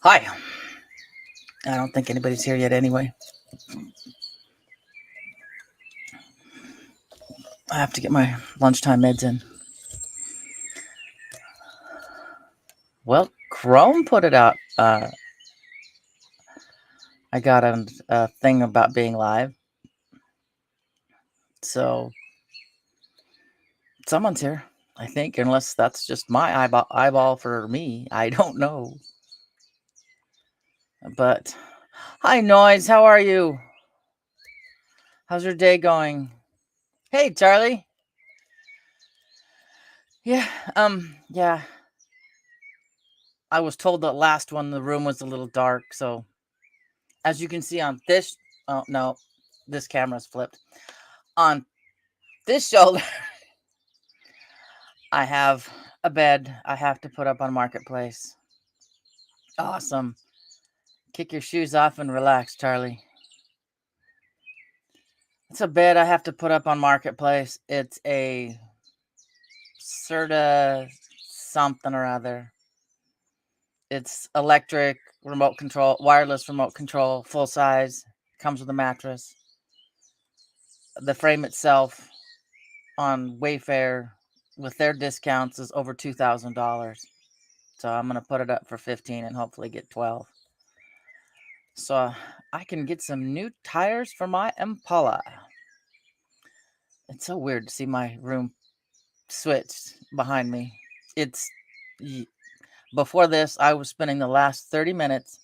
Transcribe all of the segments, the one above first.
Hi. I don't think anybody's here yet anyway. I have to get my lunchtime meds in. Well, Chrome put it out. I got a thing about being live. So someone's here, I think, unless that's just my eyeball for me. I don't know. But hi, Noise. How are you? How's your day going? Hey, Charlie. Yeah, yeah. I was told that last one the room was a little dark, so as you can see on this, oh no, this camera's flipped. On this shoulder, I have a bed I have to put up on Marketplace. Awesome. Kick your shoes off and relax, Charlie. It's a bed I have to put up on Marketplace. It's a Serta something or other. It's electric, remote control, wireless remote control, full size. Comes with a mattress. The frame itself on Wayfair with their discounts is over $2,000. So I'm gonna put it up for 15 and hopefully get 12. So I can get some new tires for my Impala. It's so weird to see my room switched behind me. It's before this, I was spending the last 30 minutes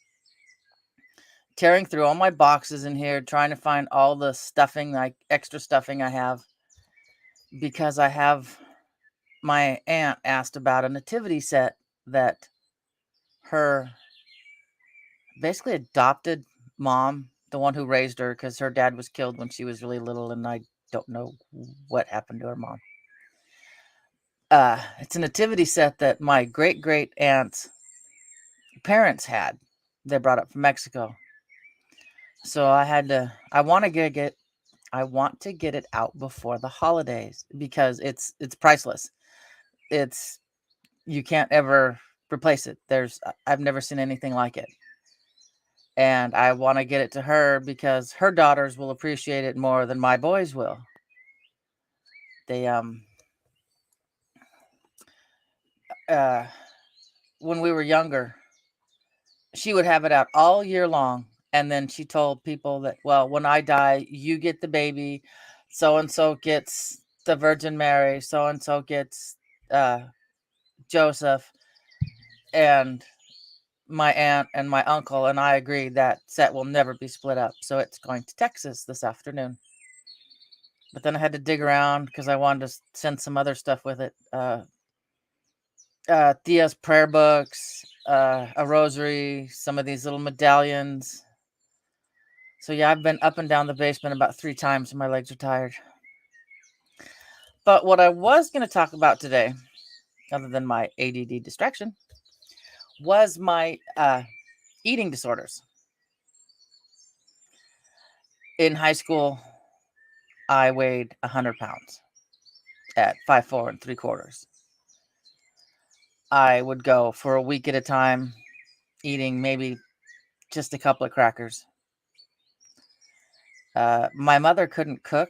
tearing through all my boxes in here, trying to find all the stuffing, like extra stuffing I have, because I have my aunt asked about a nativity set that her basically adopted mom, the one who raised her, because her dad was killed when she was really little, and I don't know what happened to her mom. It's a nativity set that my great great aunt's parents had. They brought it from Mexico, so I want to get it out before the holidays because it's priceless. It's You can't ever replace it. I've never seen anything like it. And I want to get it to her because her daughters will appreciate it more than my boys will. They uh when we were younger, she would have it out all year long, and then she told people that, well, when I die, you get the baby, so and so gets the Virgin Mary, so and so gets uh Joseph, and my aunt and my uncle and I agree that set will never be split up, so it's going to Texas this afternoon. But then I had to dig around because I wanted to send some other stuff with it. Thea's prayer books, a rosary, some of these little medallions. So yeah, I've been up and down the basement about 3 times and my legs are tired. But what I was going to talk about today, other than my ADD distraction, was my eating disorders. In high school, I weighed 100 pounds at 5'4 3/4. I would go for a week at a time, eating maybe just a couple of crackers. My mother couldn't cook,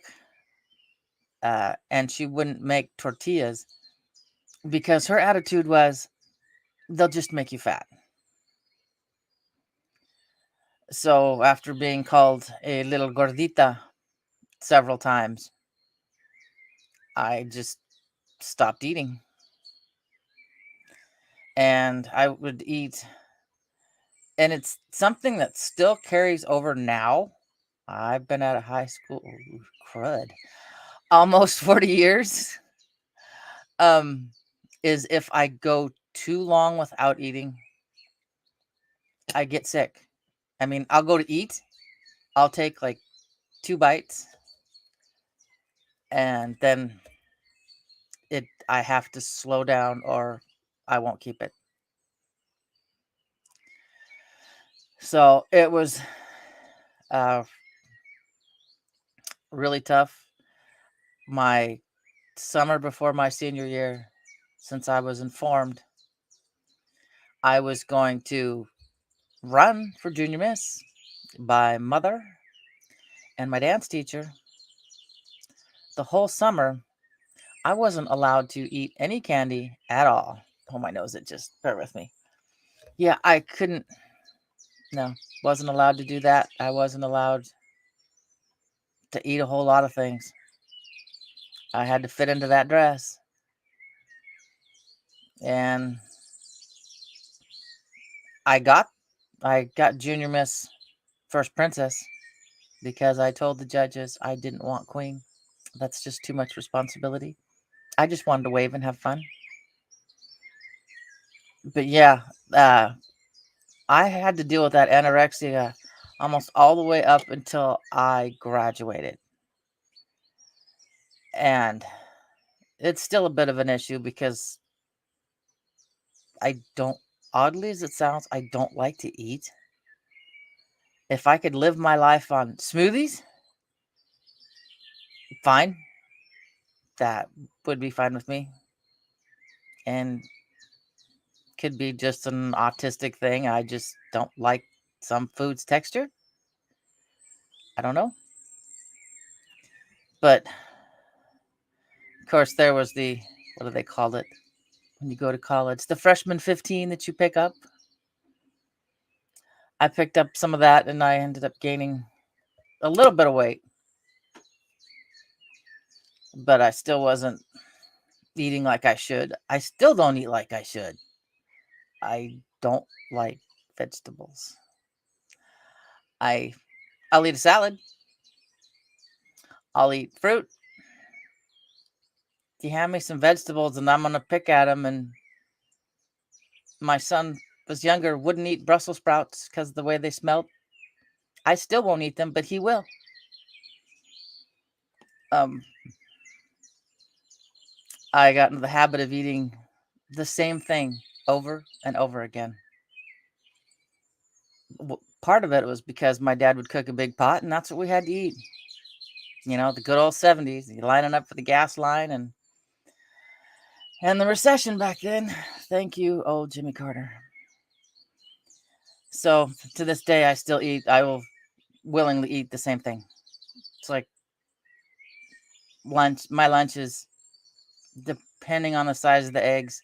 and she wouldn't make tortillas because her attitude was, they'll just make you fat. So after being called a little gordita several times, I just stopped eating. And I would eat, and it's something that still carries over now. I've been out of high school, crud, almost 40 years. Um, is if I go too long without eating, I get sick. I mean, I'll go to eat, I'll take like 2 bites, and then I have to slow down or I won't keep it. So it was uh, really tough. My summer before my senior year, since I was informed I was going to run for junior miss by mother and my dance teacher. The whole summer, I wasn't allowed to eat any candy at all. Oh, my nose, it just, bear with me. Yeah, I couldn't, no, wasn't allowed to do that. I wasn't allowed to eat a whole lot of things. I had to fit into that dress. And I got junior miss first princess because I told the judges I didn't want queen. That's just too much responsibility. I just wanted to wave and have fun. But yeah, I had to deal with that anorexia almost all the way up until I graduated. And it's still a bit of an issue because I don't, oddly as it sounds, I don't like to eat. If I could live my life on smoothies, fine. That would be fine with me. And could be just an autistic thing. I just don't like some food's texture. I don't know. But of course, there was the, what do they call it when you go to college? The freshman 15 that you pick up. I picked up some of that and I ended up gaining a little bit of weight. But I still wasn't eating like I should. I still don't eat like I should. I don't like vegetables. I'll eat a salad. I'll eat fruit. You hand me some vegetables and I'm going to pick at them. And my son was younger, wouldn't eat Brussels sprouts because of the way they smelled. I still won't eat them, but he will. I got into the habit of eating the same thing over and over again. Part of it was because my dad would cook a big pot and that's what we had to eat. You know, the good old 70s, you're lining up for the gas line and the recession back then. Thank you, old Jimmy Carter. So to this day, I will willingly eat the same thing. It's like lunch. My lunch is, depending on the size of the eggs,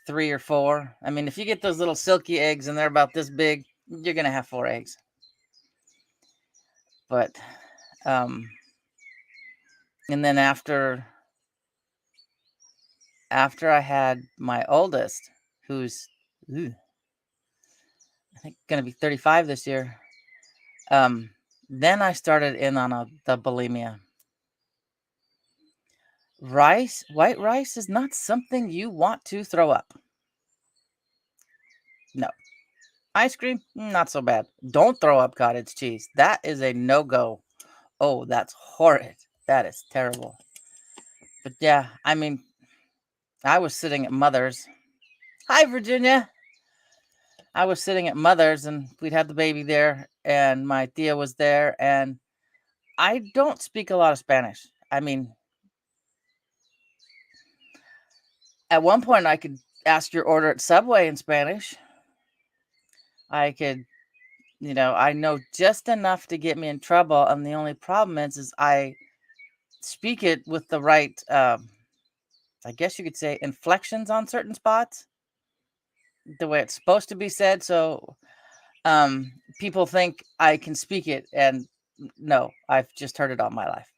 3 or 4. I mean, if you get those little silky eggs and they're about this big, you're going to have 4 eggs. But, and then after I had my oldest, who's, I think going to be 35 this year, then I started in on the bulimia. White rice is not something you want to throw up. No. Ice cream, not so bad. Don't throw up cottage cheese. That is a no-go. Oh, that's horrid. That is terrible. But yeah, I mean, I was sitting at Mother's. Hi, Virginia. I was sitting at Mother's and we'd had the baby there and my tia was there and I don't speak a lot of Spanish. I mean, at one point I could ask your order at Subway in Spanish. I could, I know just enough to get me in trouble. And the only problem is I speak it with the right, I guess you could say, inflections on certain spots, the way it's supposed to be said. So people think I can speak it, and no, I've just heard it all my life.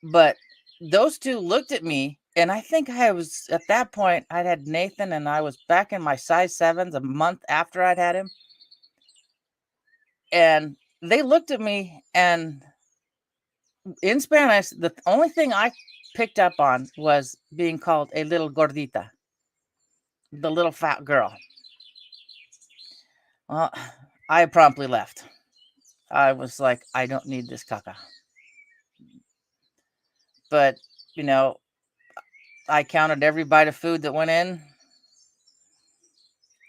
But those two looked at me, and I think I was, at that point, I'd had Nathan, and I was back in my size 7s a month after I'd had him. And they looked at me, and in Spanish, the only thing I picked up on was being called a little gordita, the little fat girl. Well, I promptly left. I was like, I don't need this caca. But, I counted every bite of food that went in.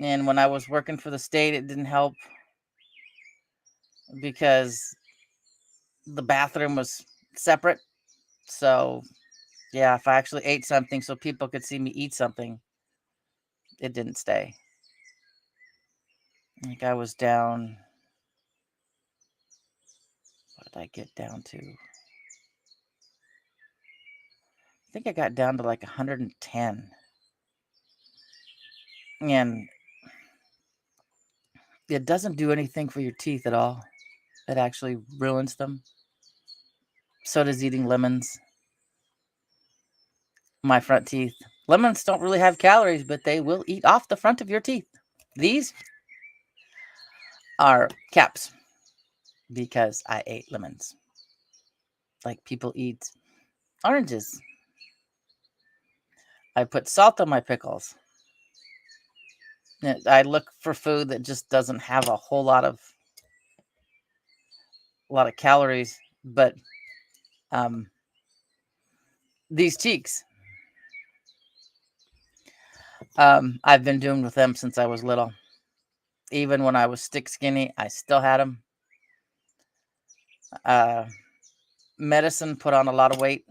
And when I was working for the state, it didn't help because the bathroom was separate. So, yeah, if I actually ate something so people could see me eat something, it didn't stay. I think I was down. What did I get down to? I think I got down to like 110. And it doesn't do anything for your teeth at all. It actually ruins them. So does eating lemons. My front teeth. Lemons don't really have calories, but they will eat off the front of your teeth. These are caps because I ate lemons. Like people eat oranges. I put salt on my pickles. I look for food that just doesn't have a lot of calories, but um, these cheeks, I've been doing with them since I was little. Even when I was stick skinny, I still had them. Uh, Medicine put on a lot of weight.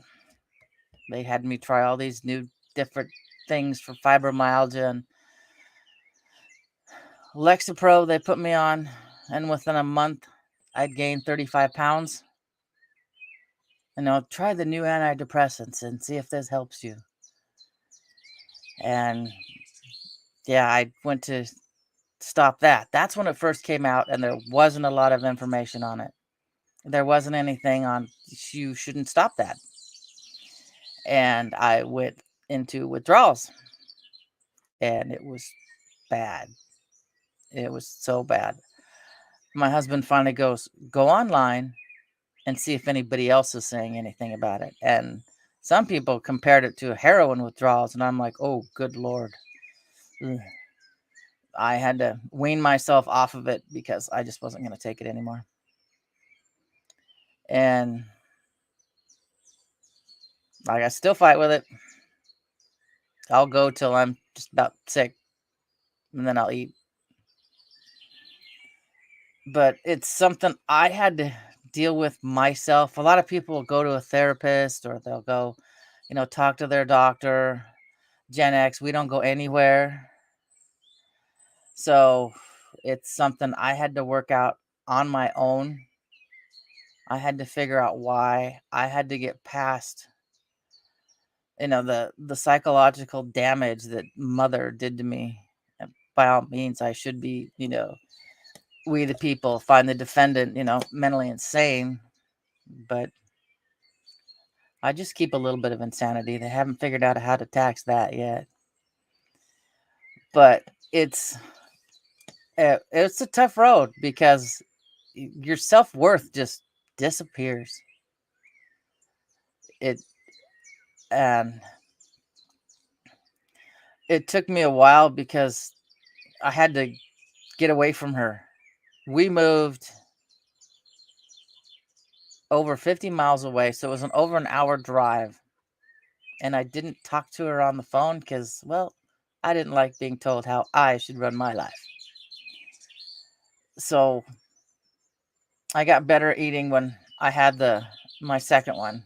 They had me try all these new different things for fibromyalgia and Lexapro. They put me on, and within a month, I'd gained 35 pounds. And I'll try the new antidepressants and see if this helps you. And yeah, I went to stop that. That's when it first came out, and there wasn't a lot of information on it. There wasn't anything on you shouldn't stop that. And I went into withdrawals, and it was bad. It was so bad. My husband finally goes, go online and see if anybody else is saying anything about it. And some people compared it to heroin withdrawals, and I'm like, oh, good Lord. Ugh. I had to wean myself off of it because I just wasn't going to take it anymore. And like, I still fight with it. I'll go till I'm just about sick, and then I'll eat. But it's something I had to deal with myself. A lot of people will go to a therapist, or they'll go, talk to their doctor. Gen X, we don't go anywhere. So it's something I had to work out on my own. I had to figure out why. I had to get past, the psychological damage that mother did to me. And by all means, I should be, we the people find the defendant, mentally insane. But I just keep a little bit of insanity. They haven't figured out how to tax that yet. But it's a tough road because your self-worth just disappears. It and it took me a while because I had to get away from her. We moved over 50 miles away, so it was over an hour drive. And I didn't talk to her on the phone because, well, I didn't like being told how I should run my life. So I got better eating when I had my second one.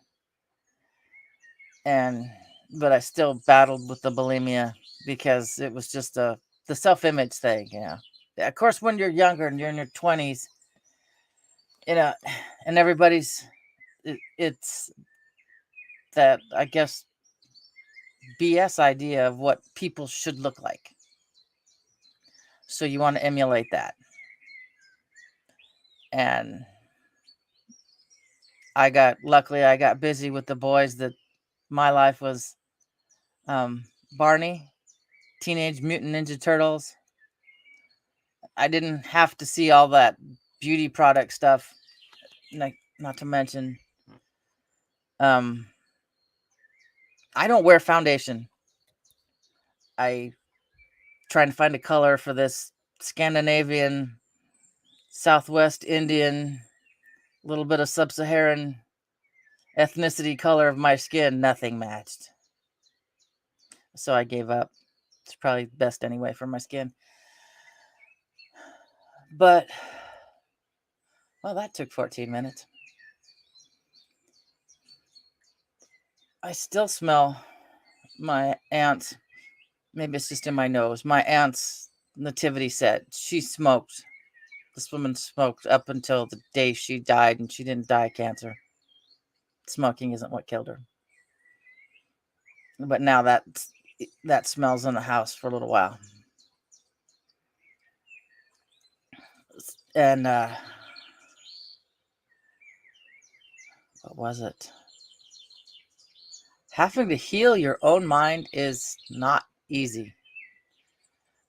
But I still battled with the bulimia because it was just the self-image thing, Of course, when you're younger and you're in your 20s, and it's that, I guess, BS idea of what people should look like. So you want to emulate that. And luckily I got busy with the boys that my life was Barney, Teenage Mutant Ninja Turtles. I didn't have to see all that beauty product stuff. Like, not to mention, I don't wear foundation. I trying to find a color for this Scandinavian, Southwest Indian, little bit of sub-Saharan ethnicity color of my skin. Nothing matched. So I gave up. It's probably best anyway for my skin. But, well, that took 14 minutes. I still smell my aunt's, maybe it's just in my nose, my aunt's nativity set. She smoked. This woman smoked up until the day she died, and she didn't die of cancer. Smoking isn't what killed her. But now that smells in the house for a little while. And what was it? Having to heal your own mind is not easy.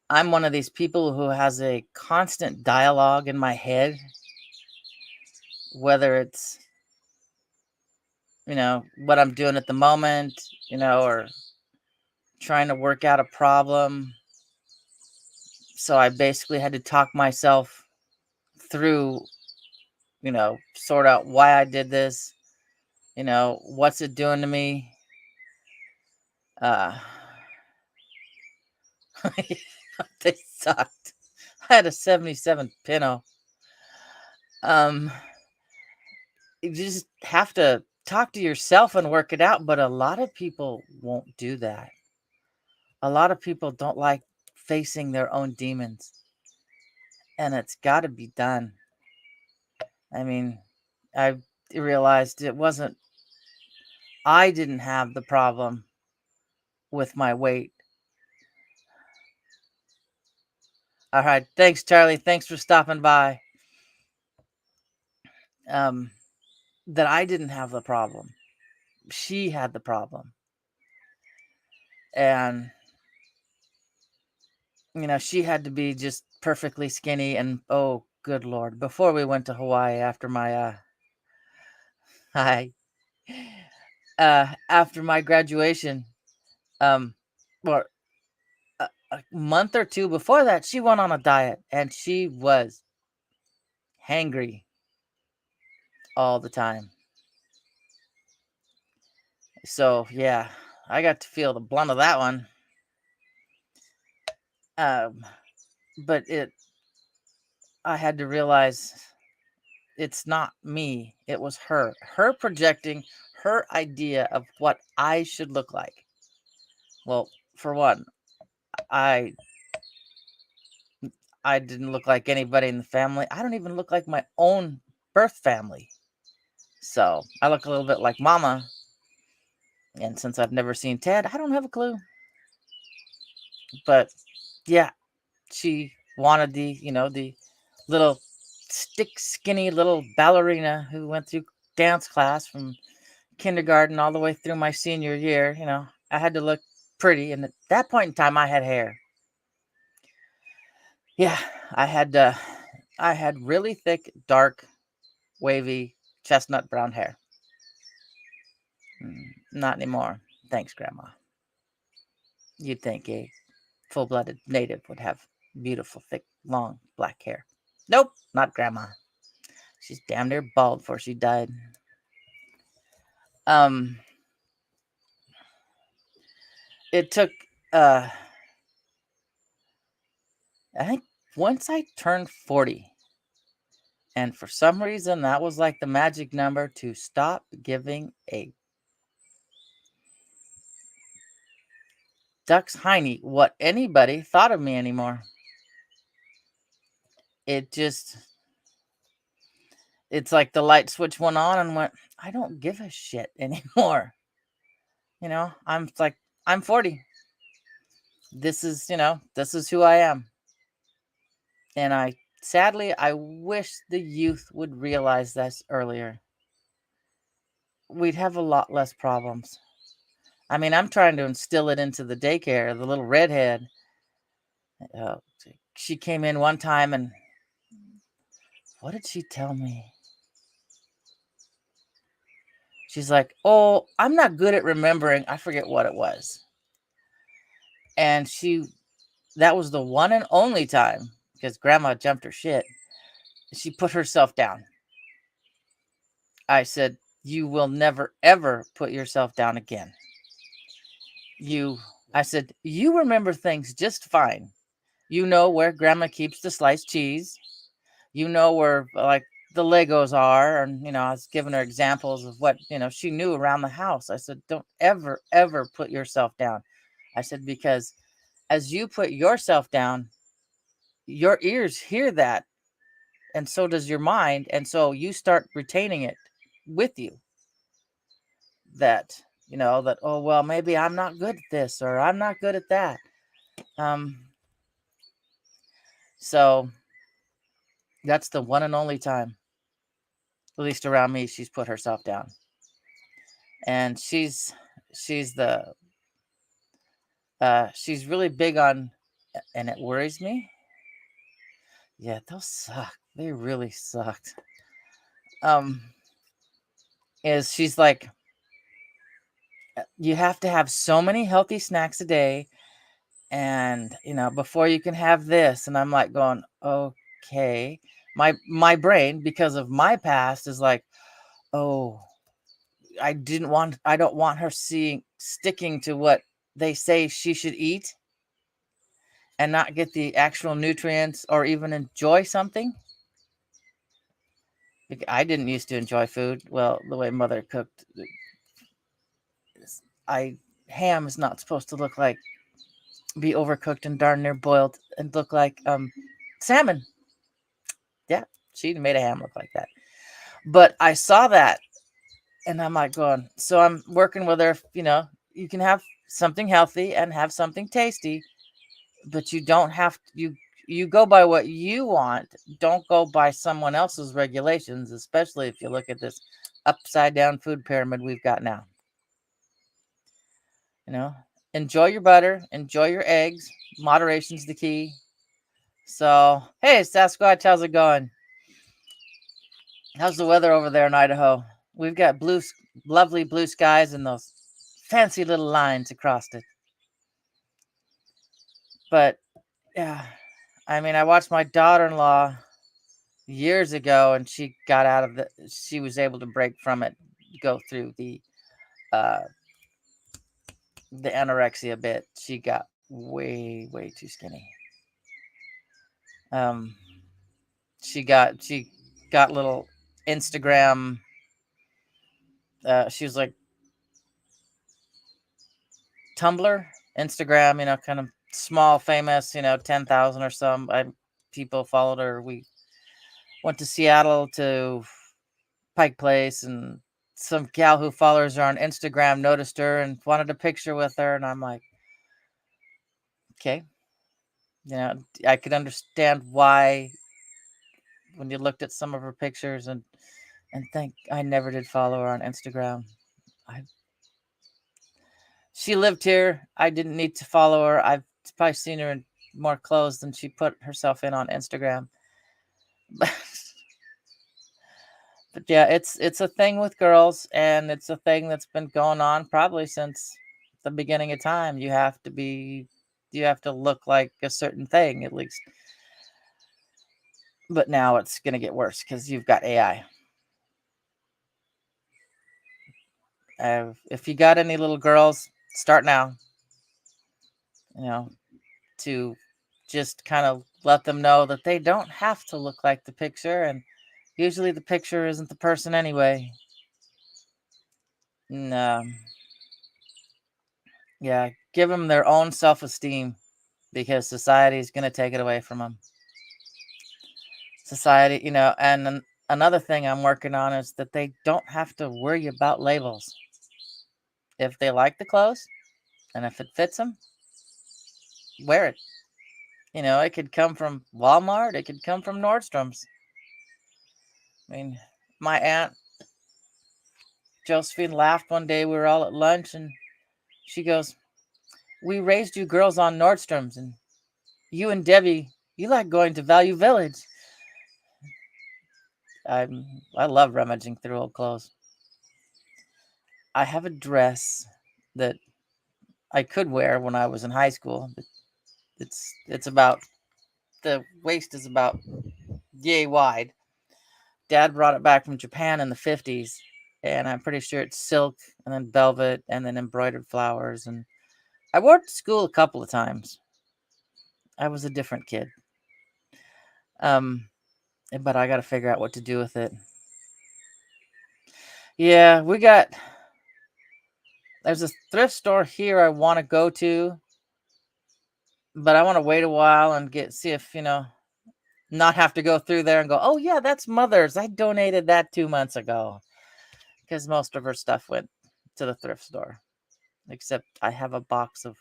I'm one of these people who has a constant dialogue in my head, whether it's, what I'm doing at the moment, or trying to work out a problem. So I basically had to talk myself through, sort out why I did this, what's it doing to me. Uh, they sucked. I had a 77 Pinto. You just have to talk to yourself and work it out, but a lot of people won't do that. A lot of people don't like facing their own demons, and it's got to be done. I mean, I realized I didn't have the problem with my weight. All right. Thanks, Charlie. Thanks for stopping by. That I didn't have the problem. She had the problem. And, she had to be just perfectly skinny. And, oh, good Lord. Before we went to Hawaii after my, hi, after my graduation, or a month or two before that, she went on a diet and she was hangry all the time. So, yeah, I got to feel the blunt of that one. But I had to realize it's not me. It was her. Her projecting her idea of what I should look like. Well, for one, I didn't look like anybody in the family. I don't even look like my own birth family. So I look a little bit like Mama. And since I've never seen Ted, I don't have a clue. But yeah, she wanted the little stick skinny little ballerina who went through dance class from kindergarten all the way through my senior year. I had to look pretty. And at that point in time, I had hair. Yeah, I had really thick, dark, wavy, chestnut brown hair. Not anymore. Thanks, Grandma. You'd think a full-blooded native would have beautiful, thick, long, black hair. Nope, not Grandma. She's damn near bald before she died. It took, I think once I turned 40, and for some reason, that was like the magic number to stop giving a duck's hiney what anybody thought of me anymore. It's like the light switch went on and went, I don't give a shit anymore. I'm 40. This is who I am. And sadly, I wish the youth would realize this earlier. We'd have a lot less problems. I mean, I'm trying to instill it into the daycare. The little redhead, she came in one time and what did she tell me? She's like, oh, I'm not good at remembering. I forget what it was. And that was the one and only time, because Grandma jumped her shit. She put herself down. I said, you will never, ever put yourself down again. I said, you remember things just fine. You know where Grandma keeps the sliced cheese. You know where, like, the Legos are. And, I was giving her examples of what, she knew around the house. I said, don't ever, ever put yourself down. I said, because as you put yourself down, your ears hear that, and so does your mind, and so you start retaining it with you. That that, oh well, maybe I'm not good at this, or I'm not good at that. Um, so that's the one and only time, at least around me, she's put herself down, and she's the she's really big on, and it worries me. Yeah, those suck. They really sucked. Um, is she's like, you have to have so many healthy snacks a day, and before you can have this, and I'm like going, okay. My brain, because of my past, is like, oh, I don't want her seeing sticking to what they say she should eat and not get the actual nutrients or even enjoy something. I didn't used to enjoy food. Well, the way mother cooked, I ham is not supposed to look like, be overcooked and darn near boiled and look like salmon. Yeah, she made a ham look like that. But I saw that, and I'm like going, so I'm working with her. You can have something healthy and have something tasty, but you don't have you go by what you want. Don't go by someone else's regulations, especially if you look at this upside down food pyramid we've got now. You know, enjoy your butter, enjoy your eggs. Moderation's the key. So, hey, Sasquatch, how's it going? How's the weather over there in Idaho? We've got lovely blue skies and those fancy little lines across it. But yeah, I mean, I watched my daughter-in-law years ago, and she got out of the. She was able to break from it, go through uh the anorexia bit. She got way too skinny. Um, she got little Instagram. She was like Tumblr, Instagram, kind of small, famous, 10,000 or some. People followed her. We went to Seattle to Pike Place, and some gal who follows her on Instagram noticed her and wanted a picture with her. And I'm like, okay, I could understand why when you looked at some of her pictures, and think I never did follow her on Instagram. I She lived here. I didn't need to follow her. I've probably seen her in more clothes than she put herself in on Instagram. But, but yeah, it's a thing with girls, and it's a thing that's been going on probably since the beginning of time. You have to look like a certain thing at least. But now it's gonna get worse because you've got AI. If you got any little girls, start now. You know, to just kind of let them know that they don't have to look like the picture, and usually the picture isn't the person anyway. And, yeah, give them their own self-esteem, because society is going to take it away from them. Society, and another thing I'm working on is that they don't have to worry about labels. If they like the clothes and if it fits them, wear it. It could come from Walmart, it could come from Nordstrom's. I mean, my aunt Josephine laughed one day. We were all at lunch, and she goes, "We raised you girls on Nordstrom's, and you and Debbie, you like going to Value Village." I love rummaging through old clothes. I have a dress that I could wear when I was in high school. It's about, the waist is about yay wide. Dad brought it back from Japan in the 50s, and I'm pretty sure it's silk and then velvet and then embroidered flowers, and I wore it to school a couple of times. I was a different kid. Um, but I got to figure out what to do with it. Yeah, there's a thrift store here I want to go to, but I want to wait a while and see if, Not have to go through there and go, oh, yeah, that's Mother's. I donated that 2 months ago. Because most of her stuff went to the thrift store. Except I have a box of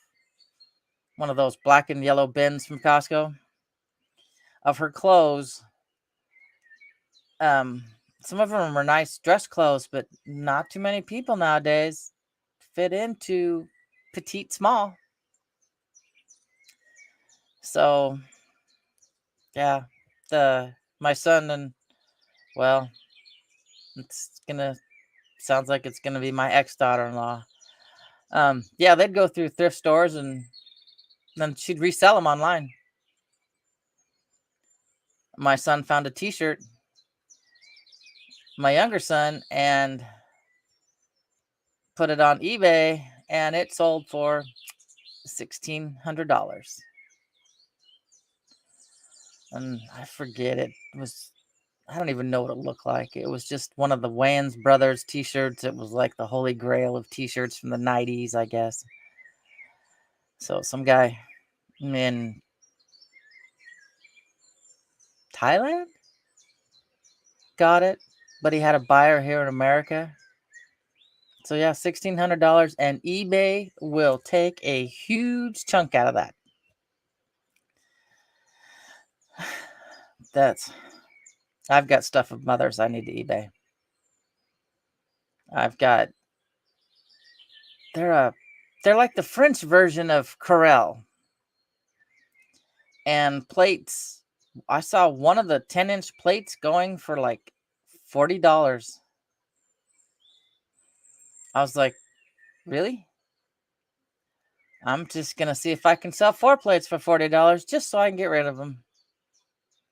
one of those black and yellow bins from Costco of her clothes. Some of them are nice dress clothes, but not too many people nowadays fit into petite small. So, yeah, my son and, well, sounds like it's gonna be my ex-daughter-in-law. Yeah, they'd go through thrift stores and then she'd resell them online. My son found a T-shirt, my younger son, and put it on eBay, and it sold for $1,600. And I forget, it was, I don't even know what it looked like. It was just one of the Wayans Brothers T-shirts. It was like the holy grail of T-shirts from the 90s, I guess. So some guy in Thailand got it, but he had a buyer here in America. So yeah, $1,600, and eBay will take a huge chunk out of that. I've got stuff of Mother's I need to eBay. They're like the French version of Corel. And plates, I saw one of the 10-inch plates going for like $40. I was like, really? I'm just going to see if I can sell 4 plates for $40 just so I can get rid of them.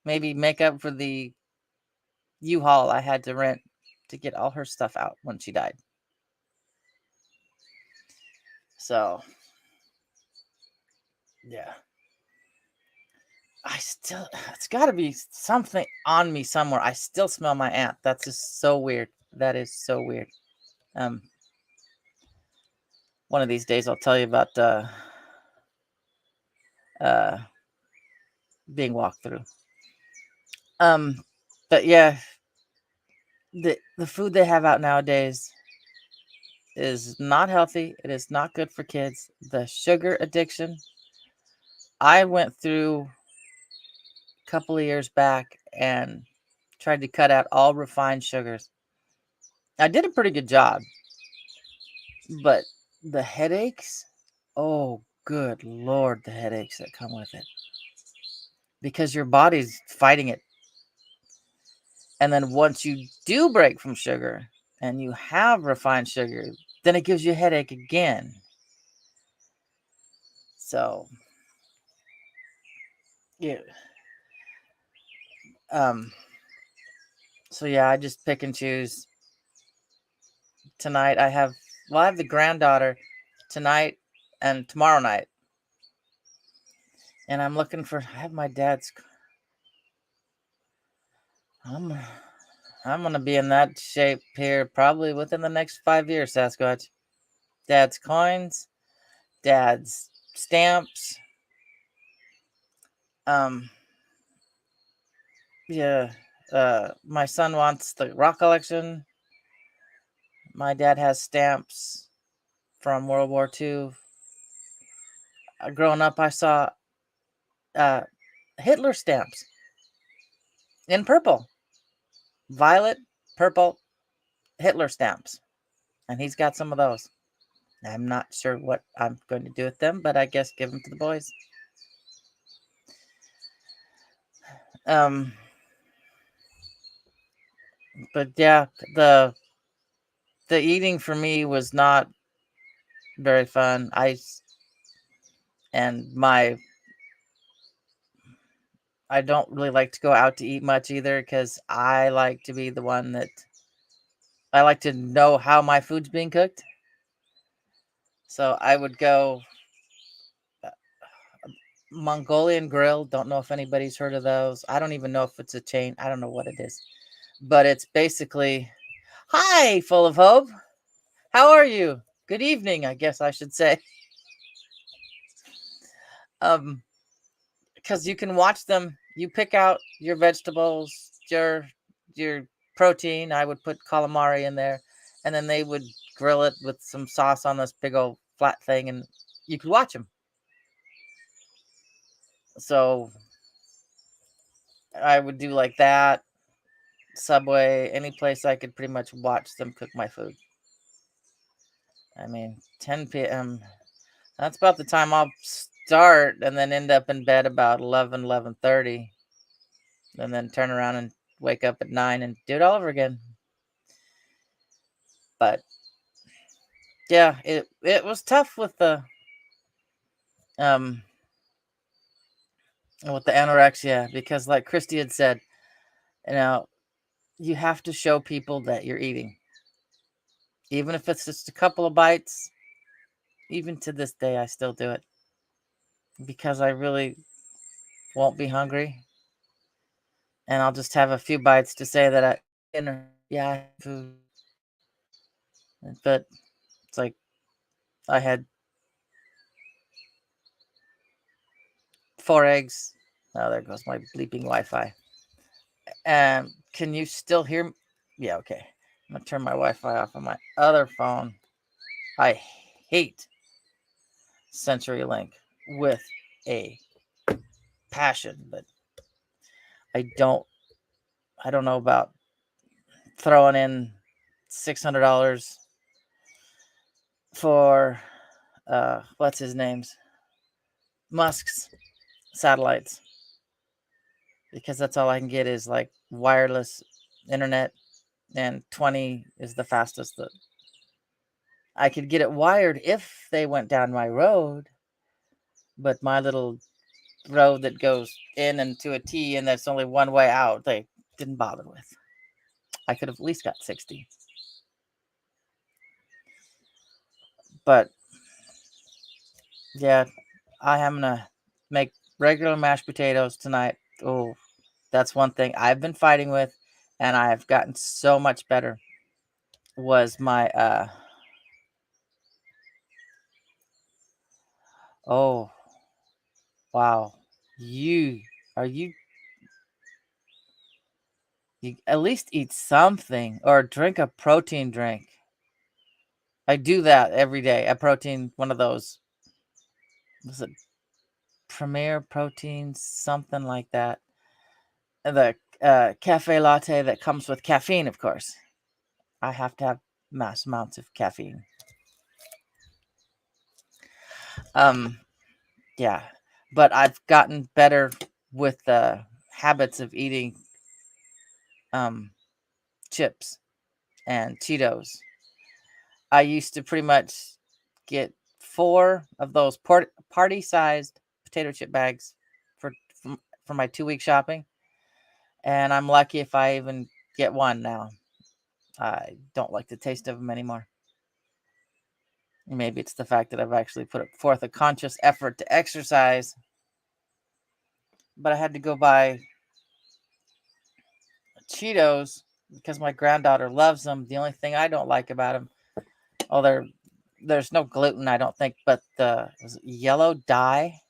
Maybe make up for the U-Haul I had to rent to get all her stuff out when she died. So, yeah. It's got to be something on me somewhere. I still smell my aunt. That's just so weird. That is so weird. One of these days I'll tell you about being walked through. But yeah, the food they have out nowadays is not healthy. It is not good for kids. The sugar addiction. I went through a couple of years back and tried to cut out all refined sugars. I did a pretty good job, but the headaches, oh, good Lord, the headaches that come with it. Because your body's fighting it. And then once you do break from sugar and you have refined sugar, then it gives you a headache again. So, yeah. So yeah, I just pick and choose. Tonight I have the granddaughter tonight and tomorrow night. And I'm looking for, I have my dad's, I'm going to be in that shape here probably within the next 5 years, Sasquatch. Dad's coins, dad's stamps. Yeah. My son wants the rock collection. My dad has stamps from World War II. Growing up, I saw Hitler stamps in purple, violet, purple Hitler stamps, and he's got some of those. I'm not sure what I'm going to do with them, but I guess give them to the boys. But yeah, the eating for me was not very fun. I don't really like to go out to eat much either, because I like to be the one that I like to know how my food's being cooked. So I would go Mongolian Grill. Don't know if anybody's heard of those. I don't even know if it's a chain. I don't know what it is. But it's basically, hi, Full of Hope. How are you? Good evening, I guess I should say. Because you can watch them. You pick out your vegetables, your protein. I would put calamari in there, and then they would grill it with some sauce on this big old flat thing, and you could watch them. So I would do like that. Subway, any place I could pretty much watch them cook my food. I mean, 10 p.m. That's about the time I'll start and then end up in bed about 11:30, and then turn around and wake up at 9 and do it all over again. But yeah, it was tough um with the anorexia, because like Christy had said, you know, you have to show people that you're eating. Even if it's just a couple of bites, even to this day I still do it because I really won't be hungry, and I'll just have a few bites to say that I dinner. Yeah, I had food. But it's like I had 4 eggs. Oh, there goes my bleeping Wi-Fi. Can you still hear me? Yeah, okay. I'm gonna turn my Wi-Fi off on my other phone. I hate CenturyLink with a passion, but I don't. I don't know about throwing in $600 for what's his name's Musk's satellites, because that's all I can get is like wireless internet, and 20 is the fastest that I could get it wired if they went down my road. But my little road that goes in and to a T, and that's only one way out, they didn't bother with. I could have at least got 60. But yeah, I am gonna make regular mashed potatoes tonight. Oh, that's one thing I've been fighting with, and I have gotten so much better. Was my oh, wow. You are you at least eat something or drink a protein drink. I do that every day. A protein, one of those, was it Premier Protein, something like that. The cafe latte that comes with caffeine, of course. I have to have mass amounts of caffeine. Um, yeah, but I've gotten better with the habits of eating um chips and Cheetos. I used to pretty much get 4 of those party-sized potato chip bags for for my 2-week shopping, and I'm lucky if I even get one now. I don't like the taste of them anymore. Maybe it's the fact that I've actually put forth a conscious effort to exercise, but I had to go buy Cheetos because my granddaughter loves them. The only thing I don't like about them, oh, there's no gluten, I don't think, but the yellow dye.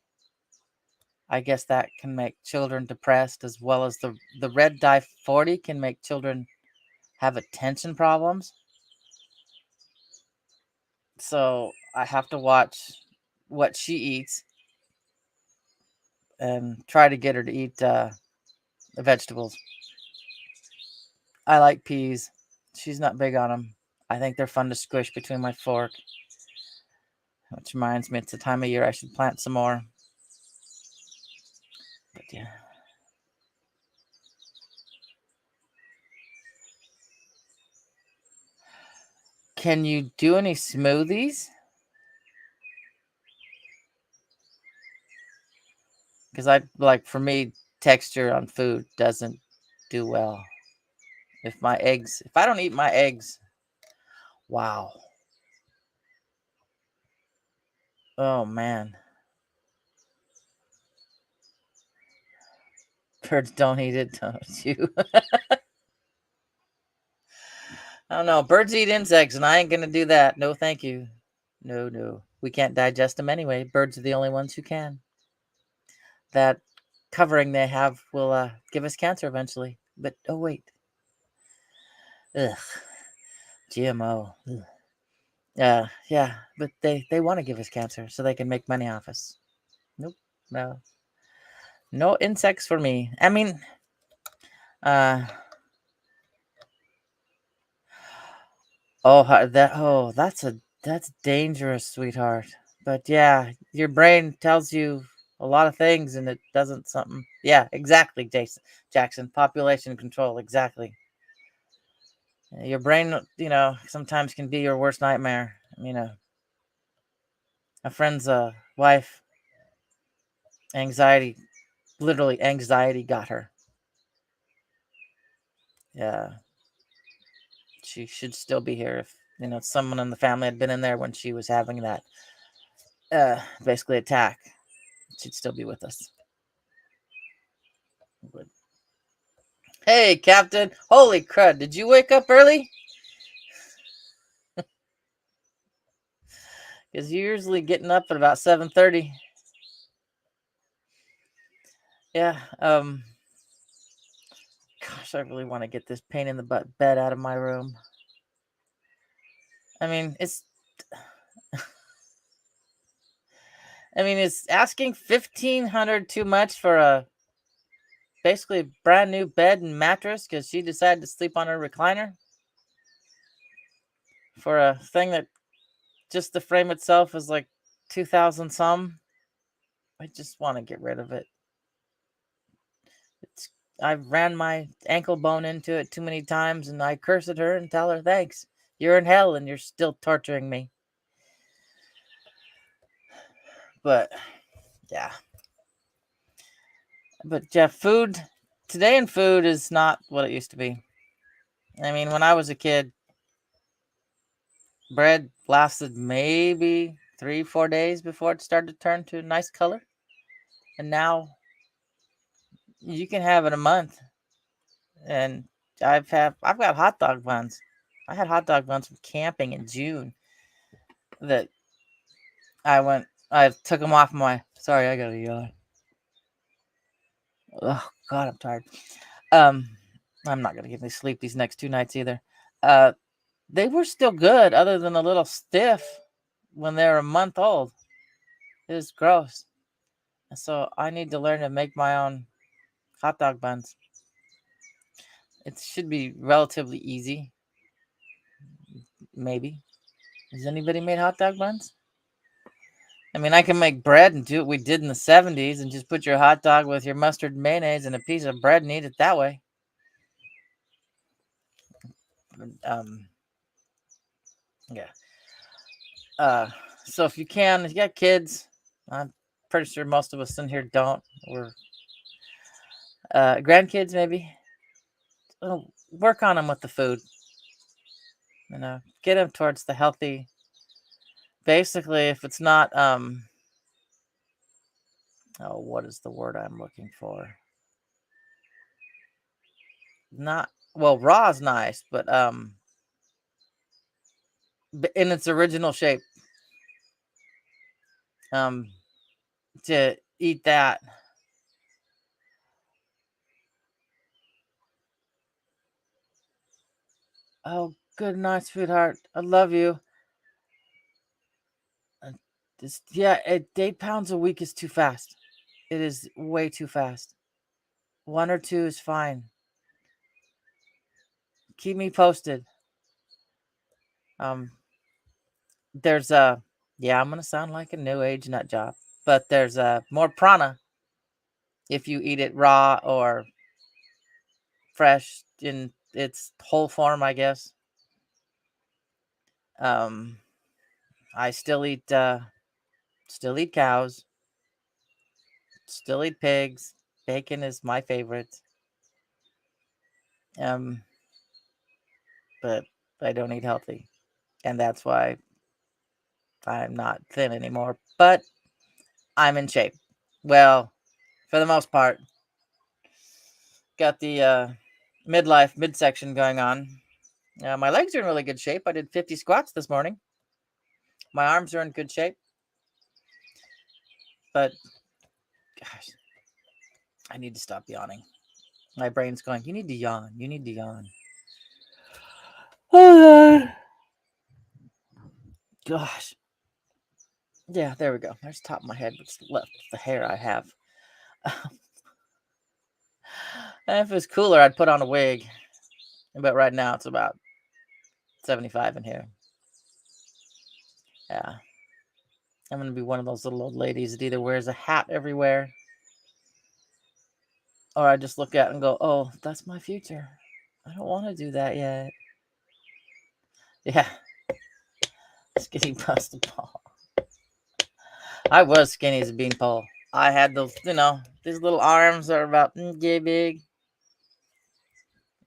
I guess that can make children depressed, as well as the red dye 40 can make children have attention problems. So I have to watch what she eats and try to get her to eat the vegetables. I like peas. She's not big on them. I think they're fun to squish between my fork, which reminds me it's the time of year I should plant some more. But yeah. Can you do any smoothies? Because I like, for me, texture on food doesn't do well. If I don't eat my eggs, wow. Oh man. Birds don't eat it, don't you? I don't know. Birds eat insects, and I ain't gonna do that. No, thank you. No, no. We can't digest them anyway. Birds are the only ones who can. That covering they have will give us cancer eventually. But oh wait, ugh, GMO. Ugh. Yeah, but they want to give us cancer so they can make money off us. Nope, no, no insects for me. I mean, uh, that's dangerous, sweetheart. But yeah, your brain tells you a lot of things and it doesn't something. Yeah, exactly, Jackson. Population control, exactly. Your brain, sometimes can be your worst nightmare. A friend's wife, anxiety, literally anxiety got her. Yeah, she should still be here if someone in the family had been in there when she was having that basically attack. She'd still be with us. But, hey, Captain! Holy crud! Did you wake up early? Because you're usually getting up at about 7:30. Yeah. Gosh, I really want to get this pain in the butt bed out of my room. I mean, it's asking 1,500 too much for a basically brand new bed and mattress because she decided to sleep on her recliner for a thing that just the frame itself is like 2,000 some. I just want to get rid of it. It's I've ran my ankle bone into it too many times, and I curse at her and tell her thanks. You're in hell, and you're still torturing me. But yeah, but Jeff, food today in food is not what it used to be. I mean, when I was a kid, bread lasted maybe 3-4 days before it started to turn to a nice color, and now you can have it a month. And I've got hot dog buns. I had hot dog buns from camping in June that I took them off my. Sorry, I gotta yawn. Oh God, I'm tired. Um, I'm not gonna get any sleep these next 2 nights either. Uh, they were still good, other than a little stiff when they were a month old. It was gross. And so I need to learn to make my own hot dog buns. It should be relatively easy. Maybe. Has anybody made hot dog buns? I mean, I can make bread and do what we did in the 70s and just put your hot dog with your mustard and mayonnaise and a piece of bread and eat it that way. Um, yeah. So if you can, if you got kids, I'm pretty sure most of us in here don't. We're grandkids maybe. Work on them with the food. Get them towards the healthy. Basically, if it's not what is the word I'm looking for? Not well, raw is nice, but in its original shape. Um, to eat that. Oh, good night, sweetheart. I love you. Uh, yeah, 8 pounds a week is too fast. It is way too fast. 1 or 2 is fine. Keep me posted. Um, there's yeah, I'm gonna sound like a new age nut job, but there's more prana if you eat it raw or fresh in its whole form, I guess. Um, I still eat cows, still eat pigs. Bacon is my favorite. Um, but I don't eat healthy, and that's why I'm not thin anymore. But I'm in shape. Well, for the most part, got the midsection going on. My legs are in really good shape. I did 50 squats this morning. My arms are in good shape. But gosh, I need to stop yawning. My brain's going, you need to yawn. You need to yawn. Oh, gosh. Yeah, there we go. There's the top of my head. What's left of the hair I have. If it was cooler, I'd put on a wig. But right now, it's about 75 in here. Yeah. I'm going to be one of those little old ladies that either wears a hat everywhere, or I just look at it and go, oh, that's my future. I don't want to do that yet. Yeah. Skinny busted ball. I was skinny as a beanpole. I had those, these little arms that are about yay big.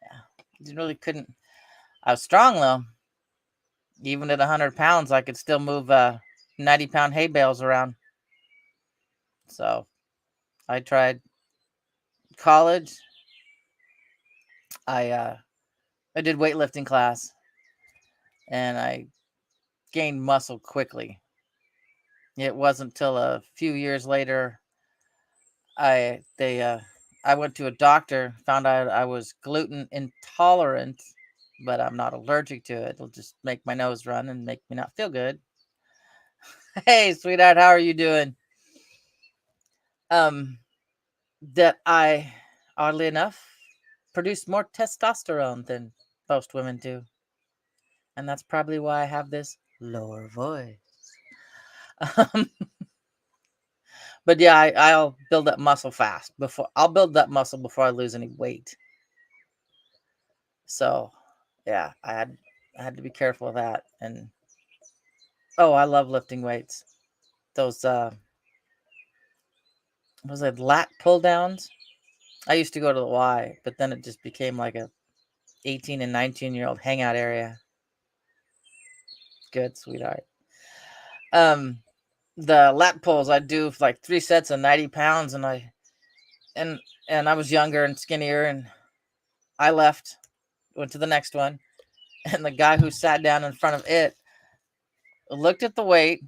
Yeah. You really couldn't. I was strong, though. Even at 100 pounds, I could still move 90-pound hay bales around. So I tried college. I did weightlifting class, and I gained muscle quickly. It wasn't till a few years later I went to a doctor, found out I was gluten intolerant, but I'm not allergic to it. It'll just make my nose run and make me not feel good. Hey, sweetheart, how are you doing? That I, oddly enough, produce more testosterone than most women do. And that's probably why I have this lower voice. But yeah, I'll build up muscle fast. I'll build that muscle before I lose any weight. So yeah, I had to be careful of that. And oh, I love lifting weights. Those was it lat pull downs? I used to go to the Y, but then it just became like a 18 and 19-year-old hangout area. Good, sweetheart. The lat pulls I do like 3 sets of 90 pounds, and I was younger and skinnier, and I left, went to the next one, and the guy who sat down in front of it looked at the weight,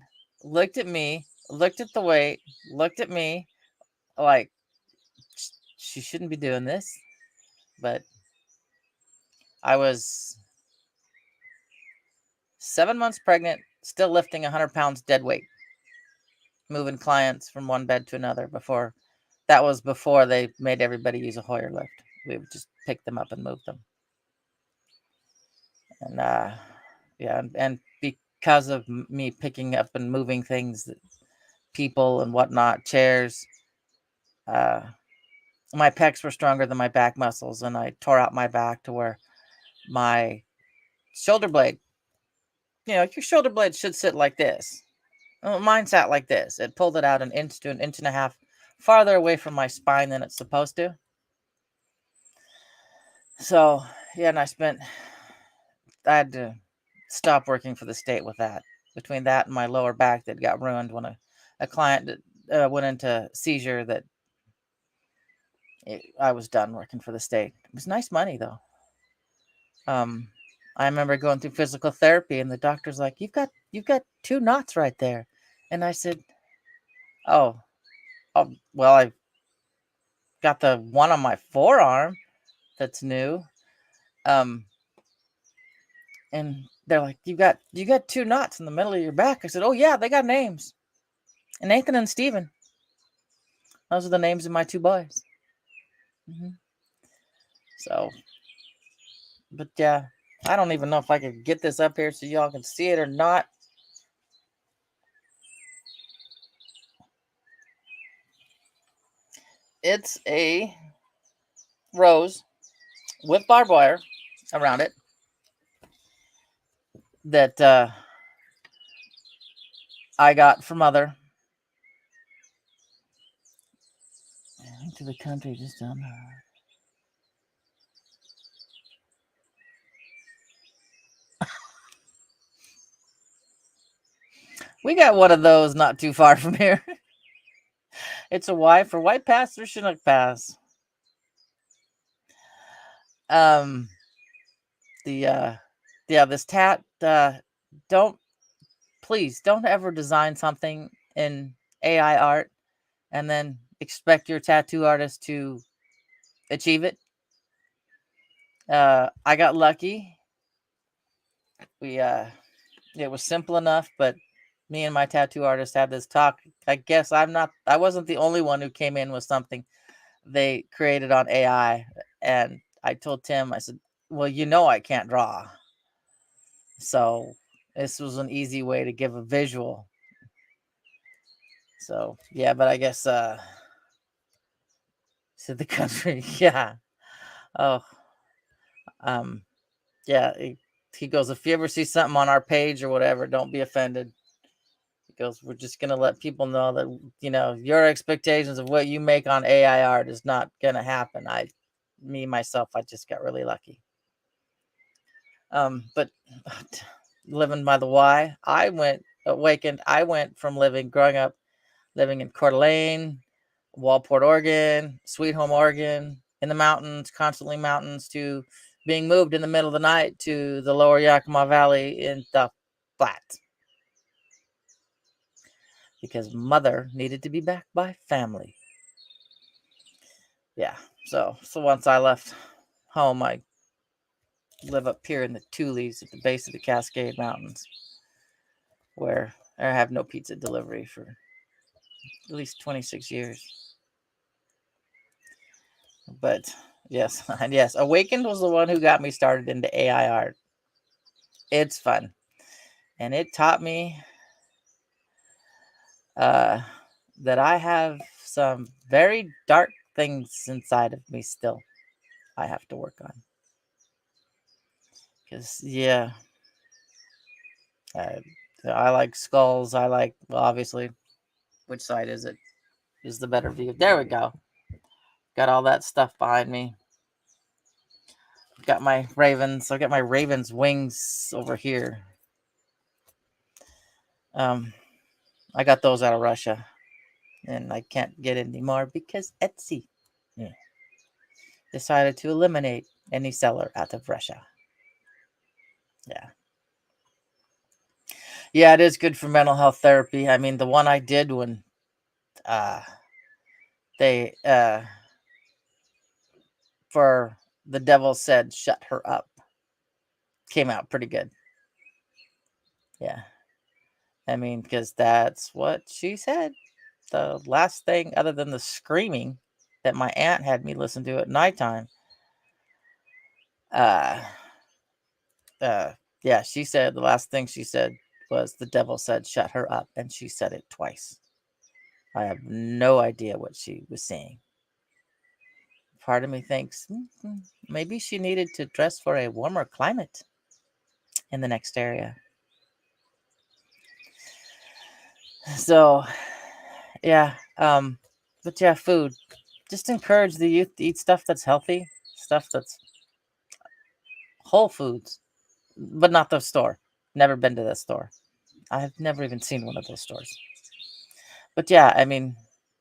looked at me, looked at the weight, looked at me, like she shouldn't be doing this. But I was 7 months pregnant, still lifting 100 pounds dead weight, moving clients from one bed to another. That was before they made everybody use a Hoyer lift. We would just pick them up and move them. And yeah, and because of me picking up and moving things, people and whatnot, chairs, my pecs were stronger than my back muscles, and I tore out my back to where my shoulder blade, your shoulder blade should sit like this. Well, mine sat like this. It pulled it out an inch to an inch and a half farther away from my spine than it's supposed to. So yeah, and I had to stop working for the state with that. Between that and my lower back that got ruined when a client went into seizure, I was done working for the state. It was nice money though. I remember going through physical therapy, and the doctor's like, "You've got 2 knots right there," and I said, "Oh, well, I've got the one on my forearm that's new." Um, and they're like, you got 2 knots in the middle of your back." I said, "Oh yeah, they got names, Nathan and Steven. Those are the names of my 2 boys." Hmm. So, but yeah, I don't even know if I could get this up here so y'all can see it or not. It's a rose with barbed wire around it that I got from Mother. To the country just down there. We got one of those not too far from here. It's a Y for White Pass or Chinook Pass. Um, this tat. Please don't ever design something in AI art and then expect your tattoo artist to achieve it. I got lucky. We It was simple enough, but me and my tattoo artist had this talk. I guess I wasn't the only one who came in with something they created on AI. And I told Tim, I said, well, I can't draw. So this was an easy way to give a visual. So yeah, but I guess said the country, yeah. Oh, um, yeah. He goes, if you ever see something on our page or whatever, don't be offended. He goes, we're just gonna let people know that your expectations of what you make on AI art is not gonna happen. Myself, I just got really lucky. But living by the why, I went from growing up living in Coeur d'Alene, Walport, Oregon, Sweet Home, Oregon, in the mountains, constantly mountains, to being moved in the middle of the night to the lower Yakima Valley in the flat because mother needed to be back by family. Yeah. So once I left home, I live up here in the Tules at the base of the Cascade Mountains, where I have no pizza delivery for at least 26 years. But yes, and yes, Awakened was the one who got me started into AI art. It's fun. And it taught me uh, that I have some very dark things inside of me still I have to work on. Because, yeah, uh, I like skulls. Well, obviously, which side is it? Is the better view. There we go. Got all that stuff behind me. Got my ravens. I got my raven's wings over here. I got those out of Russia, and I can't get any more because Etsy decided to eliminate any seller out of Russia. Yeah. Yeah, it is good for mental health therapy. I mean, the one I did when uh they for the devil said shut her up came out pretty good. Yeah. I mean, because that's what she said. The last thing other than the screaming that my aunt had me listen to at nighttime. Uh yeah, she said the last thing she said was the devil said shut her up, and she said it twice. I have no idea what she was saying. Part of me thinks maybe she needed to dress for a warmer climate in the next area. So, yeah, but yeah, food. Just encourage the youth to eat stuff that's healthy, stuff that's whole foods, but not the store. Never been to that store. I've never even seen one of those stores. But yeah, I mean,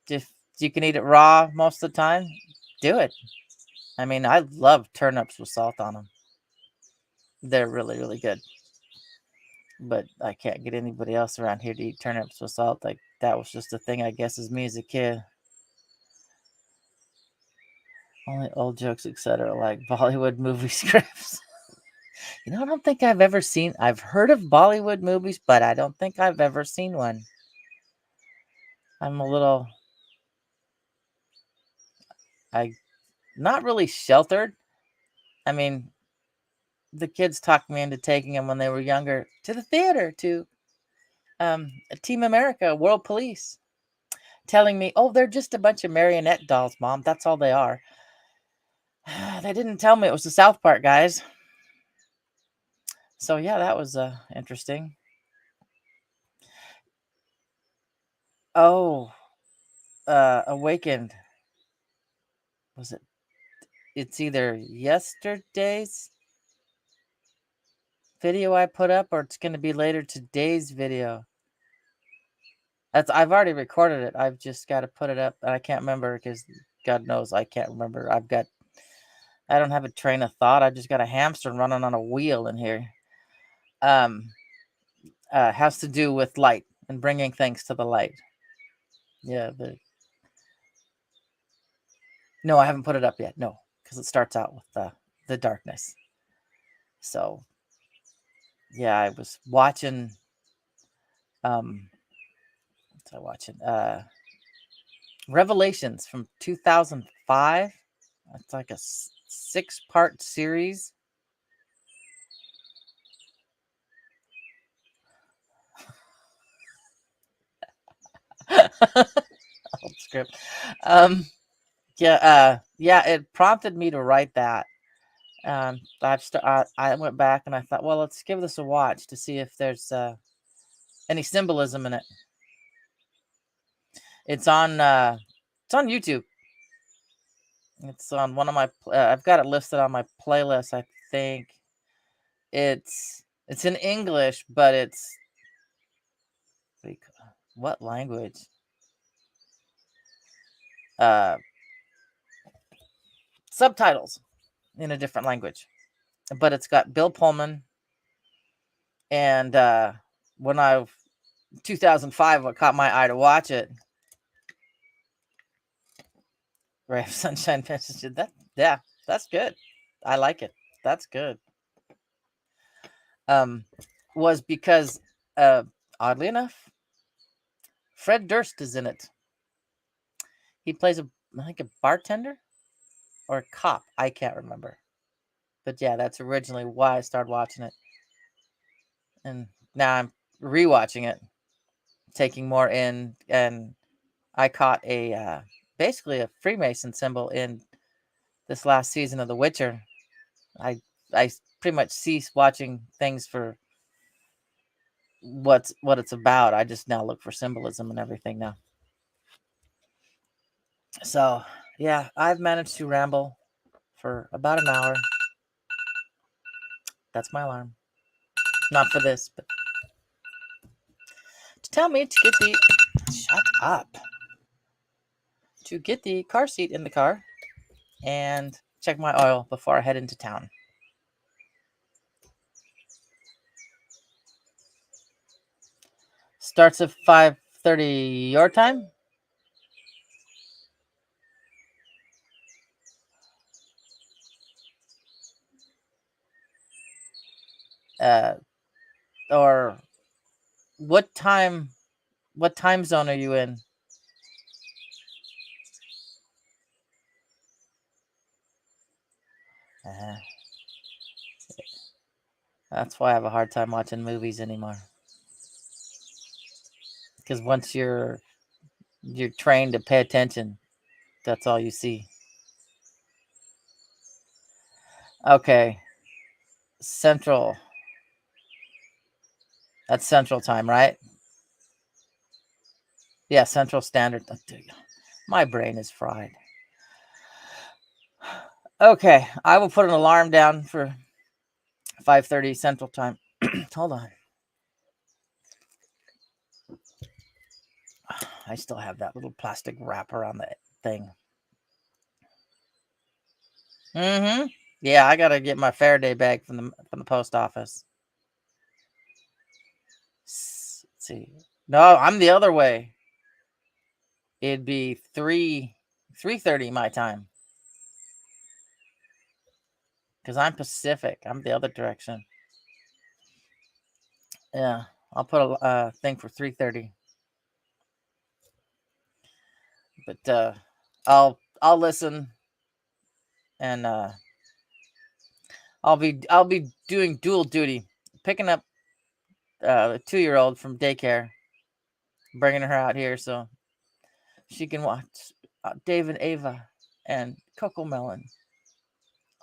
if you can eat it raw most of the time, do it. I mean, I love turnips with salt on them. They're really, really good. But I can't get anybody else around here to eat turnips with salt. Like that was just a thing, I guess, as me as a kid. Only old jokes, etc., like Bollywood movie scripts. I don't think I've ever seen. I've heard of Bollywood movies, but I don't think I've ever seen one. I'm a little, I, not really sheltered. I mean, the kids talked me into taking them when they were younger to the theater to Team America, World Police, telling me, "Oh, they're just a bunch of marionette dolls, Mom. That's all they are." They didn't tell me it was the South Park guys. So yeah, that was interesting. Oh, Awakened. Was it? It's either yesterday's video I put up, or it's going to be later today's video. I've already recorded it. I've just got to put it up, and I can't remember because God knows I can't remember. I don't have a train of thought. I just got a hamster running on a wheel in here. Um, has to do with light and bringing things to the light. Yeah, No, I haven't put it up yet. No, because it starts out with the darkness. So yeah, I was watching. What's I watching? Revelations from 2005. It's like a 6-part series. Old script. Yeah. It prompted me to write that. I went back and I thought, well, let's give this a watch to see if there's any symbolism in it. It's on YouTube. It's on one of my. I've got it listed on my playlist. I think it's in English, but it's what language? Uh, Subtitles in a different language, but it's got Bill Pullman and when I 2005, what caught my eye to watch it, Ray of Sunshine Message. Yeah, that's good. I like it. That's good. Um, was because oddly enough, Fred Durst is in it. He plays I think a bartender or a cop. I can't remember. But yeah, that's originally why I started watching it. And now I'm rewatching it, taking more in, and I caught a basically a Freemason symbol in this last season of The Witcher. I I pretty much ceased watching things for what it's about. I just now look for symbolism and everything now. So yeah, I've managed to ramble for about an hour. That's my alarm. Not for this, but to tell me to get the shut up. To get the car seat in the car and check my oil before I head into town. Starts at 5:30 your time. Uh, or what time? What time zone are you in? Uh, that's why I have a hard time watching movies anymore. Because once you're trained to pay attention, that's all you see. Okay, Central. That's Central Time, right? Yeah, Central Standard. My brain is fried. Okay, I will put an alarm down for 5:30 Central Time. Hold on. I still have that little plastic wrapper on the thing. Mm-hmm. Yeah, I gotta get my Faraday bag from the post office. Let's see. No, I'm the other way. It'd be 3:30 my time. Because I'm Pacific. I'm the other direction. Yeah. I'll put a thing for 3:30. But I'll listen and I'll be doing dual duty, picking up a 2-year-old from daycare, bringing her out here so she can watch Dave and Ava and Coco Melon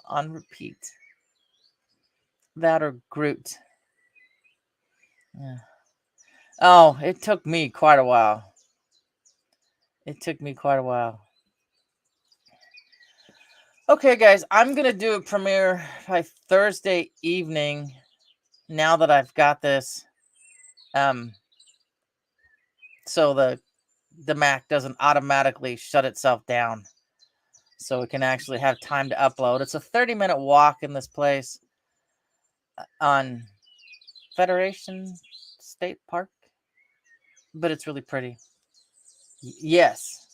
on repeat. That or Groot. Yeah. Oh, it took me quite a while. It took me quite a while. Okay, guys, I'm gonna do a premiere by Thursday evening. Now that I've got this, um, so the Mac doesn't automatically shut itself down, so it can actually have time to upload. It's a 30-minute walk in this place on Federation State Park, but it's really pretty. Yes,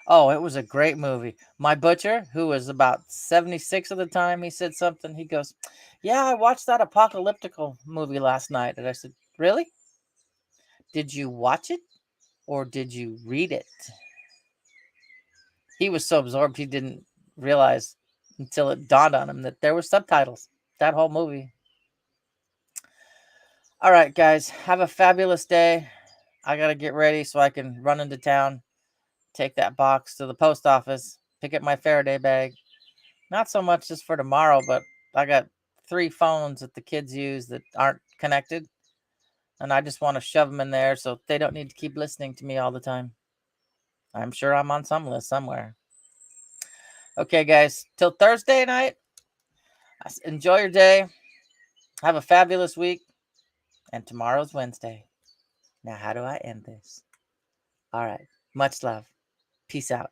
Oh, it was a great movie. My butcher, who was about 76 at the time, he said something. He goes, "Yeah, I watched that apocalyptical movie last night." And I said, "Really? Did you watch it or did you read it?" He was so absorbed he didn't realize until it dawned on him that there were subtitles. That whole movie. All right, guys, have a fabulous day. I got to get ready so I can run into town, take that box to the post office, pick up my Faraday bag. Not so much just for tomorrow, but I got 3 phones that the kids use that aren't connected, and I just want to shove them in there so they don't need to keep listening to me all the time. I'm sure I'm on some list somewhere. Okay, guys, till Thursday night, enjoy your day. Have a fabulous week, and tomorrow's Wednesday. Now, how do I end this? All right. Much love. Peace out.